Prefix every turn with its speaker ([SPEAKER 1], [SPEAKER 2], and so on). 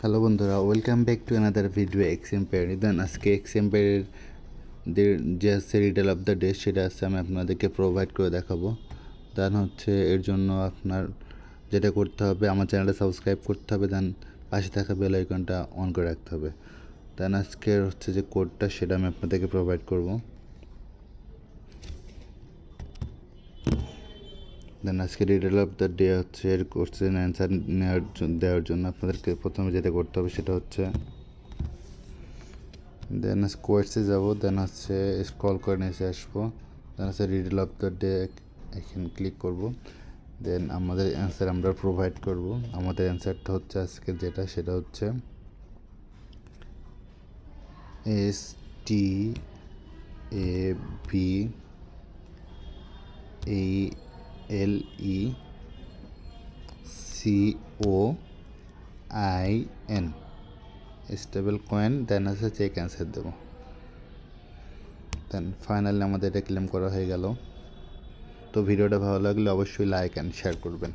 [SPEAKER 1] Hello বন্ধুরা, welcome back to another video এক্সএমপেয়ার। Then আজকে এক্সএমপেয়ারের যে আছে রিডেল অফ দ্য ডে, সেটা আছে আমি আপনাদেরকে প্রোভাইড করে দেখাবো। দেন হচ্ছে এর জন্য আপনার যেটা করতে হবে, আমার চ্যানেলটা সাবস্ক্রাইব করতে হবে, দেন পাশে থাকা বেল আইকনটা অন করে রাখতে হবে। দেন আজকের হচ্ছে যে কোডটা, সেটা আমি আপনাদেরকে প্রোভাইড করবো। দেন আজকে রিডেল অফ দ্য ডে হচ্ছে এর কোশ্চেন অ্যান্সার দেওয়ার জন্য আপনাদেরকে প্রথমে যেটা করতে হবে সেটা হচ্ছে দেন কোয়েটসে যাব, দেন হচ্ছে স্ক্রল করে নিচে আসবো, দেন হচ্ছে রিডেল অফ দ্য ডে এখানে ক্লিক করব। দেন আমাদের অ্যান্সার আমরা প্রোভাইড করব। আমাদের অ্যান্সারটা হচ্ছে আজকে যেটা, সেটা হচ্ছে STABLECOIN, স্টেবল কয়েন। দেন আছে চেক অ্যান্সার দেবো। দেন ফাইনালি আমাদের এটা ক্লেম করা হয়ে গেল। তো ভিডিওটা ভালো লাগলে অবশ্যই লাইক অ্যান্ড শেয়ার করবেন।